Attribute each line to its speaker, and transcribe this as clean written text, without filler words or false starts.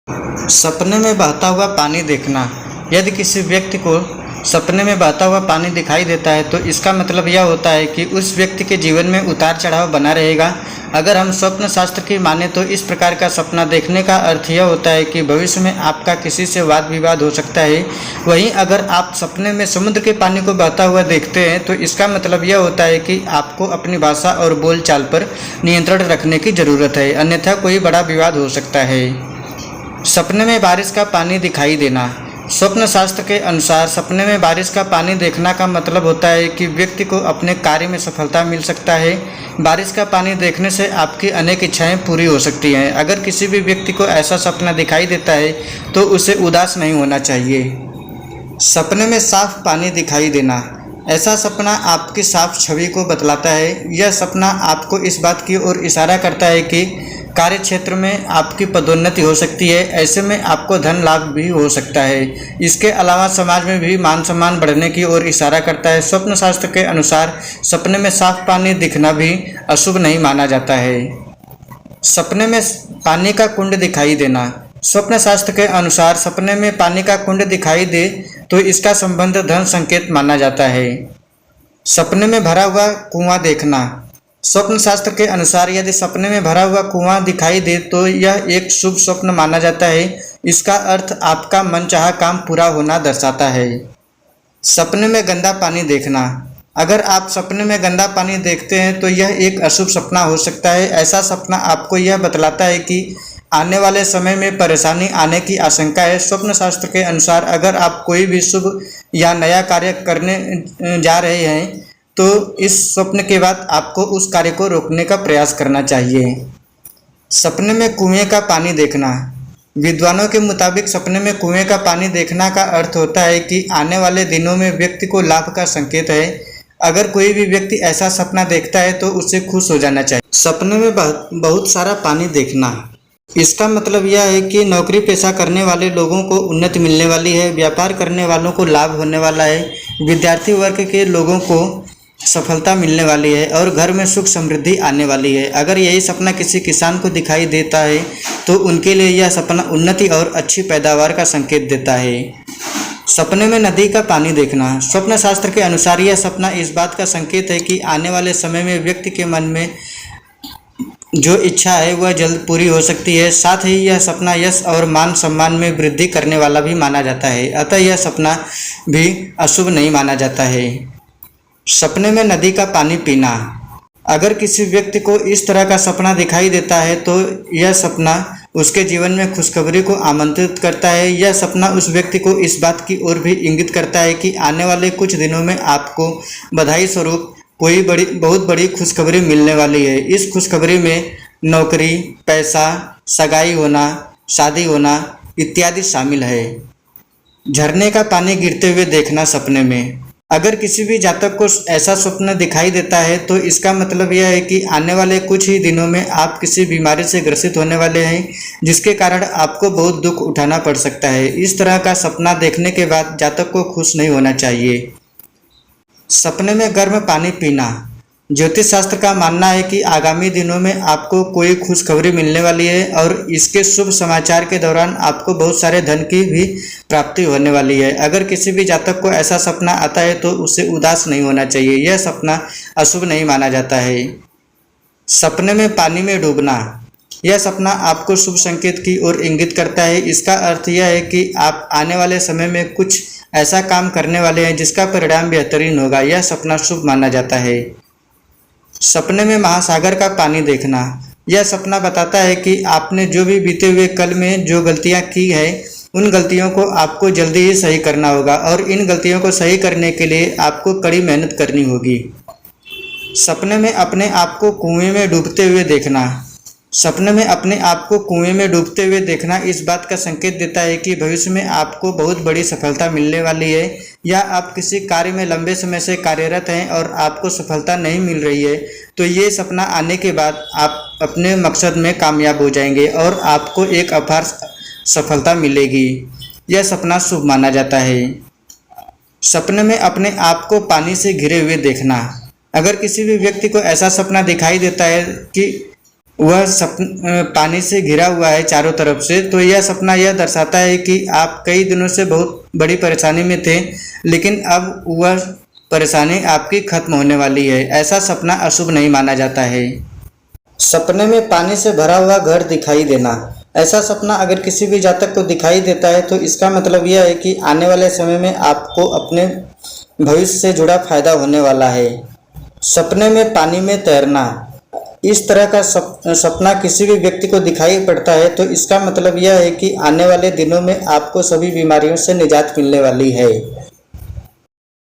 Speaker 1: सपने में बहता हुआ पानी देखना। यदि किसी व्यक्ति को सपने में बहता हुआ पानी दिखाई देता है तो इसका मतलब यह होता है कि उस व्यक्ति के जीवन में उतार चढ़ाव बना रहेगा। अगर हम स्वप्न शास्त्र की माने तो इस प्रकार का सपना देखने का अर्थ यह होता है कि भविष्य में आपका किसी से वाद विवाद हो सकता है। वहीं अगर आप सपने में समुद्र के पानी को बहता हुआ देखते हैं तो इसका मतलब यह होता है कि आपको अपनी भाषा और बोलचाल पर नियंत्रण रखने की ज़रूरत है, अन्यथा कोई बड़ा विवाद हो सकता है। सपने में बारिश का पानी दिखाई देना। स्वप्न शास्त्र के अनुसार सपने में बारिश का पानी देखना का मतलब होता है कि व्यक्ति को अपने कार्य में सफलता मिल सकता है। बारिश का पानी देखने से आपकी अनेक इच्छाएं पूरी हो सकती हैं। अगर किसी भी व्यक्ति को ऐसा सपना दिखाई देता है तो उसे उदास नहीं होना चाहिए। सपने में साफ पानी दिखाई देना। ऐसा सपना आपकी साफ छवि को बतलाता है। यह सपना आपको इस बात की ओर इशारा करता है कि कार्य क्षेत्र में आपकी पदोन्नति हो सकती है। ऐसे में आपको धन लाभ भी हो सकता है। इसके अलावा समाज में भी मान सम्मान बढ़ने की ओर इशारा करता है। स्वप्न शास्त्र के अनुसार सपने में साफ पानी दिखना भी अशुभ नहीं माना जाता है। सपने में पानी का कुंड दिखाई देना। स्वप्न शास्त्र के अनुसार सपने में पानी का कुंड दिखाई दे तो इसका संबंध धन संकेत माना जाता है। सपने में भरा हुआ कुआं देखना। स्वप्न शास्त्र के अनुसार यदि सपने में भरा हुआ कुआं दिखाई दे तो यह एक शुभ स्वप्न माना जाता है। इसका अर्थ आपका मनचाहा काम पूरा होना दर्शाता है। सपने में गंदा पानी देखना। अगर आप सपने में गंदा पानी देखते हैं तो यह एक अशुभ सपना हो सकता है। ऐसा सपना आपको यह बतलाता है कि आने वाले समय में परेशानी आने की आशंका है। स्वप्न शास्त्र के अनुसार अगर आप कोई भी शुभ या नया कार्य करने जा रहे हैं तो इस स्वप्न के बाद आपको उस कार्य को रोकने का प्रयास करना चाहिए। सपने में कुएं का पानी देखना। विद्वानों के मुताबिक सपने में कुएं का पानी देखना का अर्थ होता है कि आने वाले दिनों में व्यक्ति को लाभ का संकेत है। अगर कोई भी व्यक्ति ऐसा सपना देखता है तो उसे खुश हो जाना चाहिए। सपने में बहुत सारा पानी देखना। इसका मतलब यह है कि नौकरी पेशा करने वाले लोगों को उन्नति मिलने वाली है। व्यापार करने वालों को लाभ होने वाला है। विद्यार्थी वर्ग के लोगों को सफलता मिलने वाली है और घर में सुख समृद्धि आने वाली है। अगर यही सपना किसी किसान को दिखाई देता है तो उनके लिए यह सपना उन्नति और अच्छी पैदावार का संकेत देता है। सपने में नदी का पानी देखना। स्वप्न शास्त्र के अनुसार यह सपना इस बात का संकेत है कि आने वाले समय में व्यक्ति के मन में जो इच्छा है वह जल्द पूरी हो सकती है। साथ ही यह सपना यश और मान सम्मान में वृद्धि करने वाला भी माना जाता है। अतः यह सपना भी अशुभ नहीं माना जाता है। सपने में नदी का पानी पीना। अगर किसी व्यक्ति को इस तरह का सपना दिखाई देता है तो यह सपना उसके जीवन में खुशखबरी को आमंत्रित करता है। यह सपना उस व्यक्ति को इस बात की ओर भी इंगित करता है कि आने वाले कुछ दिनों में आपको बधाई स्वरूप कोई बहुत बड़ी खुशखबरी मिलने वाली है। इस खुशखबरी में नौकरी, पैसा, सगाई होना, शादी होना इत्यादि शामिल है। झरने का पानी गिरते हुए देखना सपने में। अगर किसी भी जातक को ऐसा स्वप्न दिखाई देता है तो इसका मतलब यह है कि आने वाले कुछ ही दिनों में आप किसी बीमारी से ग्रसित होने वाले हैं, जिसके कारण आपको बहुत दुख उठाना पड़ सकता है। इस तरह का सपना देखने के बाद जातक को खुश नहीं होना चाहिए। सपने में गर्म पानी पीना। ज्योतिष शास्त्र का मानना है कि आगामी दिनों में आपको कोई खुशखबरी मिलने वाली है और इसके शुभ समाचार के दौरान आपको बहुत सारे धन की भी प्राप्ति होने वाली है। अगर किसी भी जातक को ऐसा सपना आता है तो उसे उदास नहीं होना चाहिए। यह सपना अशुभ नहीं माना जाता है। सपने में पानी में डूबना। यह सपना आपको शुभ संकेत की ओर इंगित करता है। इसका अर्थ यह है कि आप आने वाले समय में कुछ ऐसा काम करने वाले हैं जिसका परिणाम बेहतरीन होगा। यह सपना शुभ माना जाता है। सपने में महासागर का पानी देखना। यह सपना बताता है कि आपने जो भी बीते हुए कल में जो गलतियां की है उन गलतियों को आपको जल्दी ही सही करना होगा और इन गलतियों को सही करने के लिए आपको कड़ी मेहनत करनी होगी। सपने में अपने आप को कुएं में डूबते हुए देखना। सपने में अपने आप को कुएं में डूबते हुए देखना इस बात का संकेत देता है कि भविष्य में आपको बहुत बड़ी सफलता मिलने वाली है या आप किसी कार्य में लंबे समय से कार्यरत हैं और आपको सफलता नहीं मिल रही है तो ये सपना आने के बाद आप अपने मकसद में कामयाब हो जाएंगे और आपको एक अपार सफलता मिलेगी। यह सपना शुभ माना जाता है। सपने में अपने आप को पानी से घिरे हुए देखना। अगर किसी भी व्यक्ति को ऐसा सपना दिखाई देता है कि वह पानी से घिरा हुआ है चारों तरफ से, तो यह सपना यह दर्शाता है कि आप कई दिनों से बहुत बड़ी परेशानी में थे, लेकिन अब वह परेशानी आपकी खत्म होने वाली है। ऐसा सपना अशुभ नहीं माना जाता है। सपने में पानी से भरा हुआ घर दिखाई देना, ऐसा सपना अगर किसी भी जातक को दिखाई देता है तो इसका मतलब यह है कि आने वाले समय में आपको अपने भविष्य से जुड़ा फायदा होने वाला है। सपने में पानी में तैरना, इस तरह का सपना किसी भी व्यक्ति को दिखाई पड़ता है तो इसका मतलब यह है कि आने वाले दिनों में आपको सभी बीमारियों से निजात मिलने वाली है।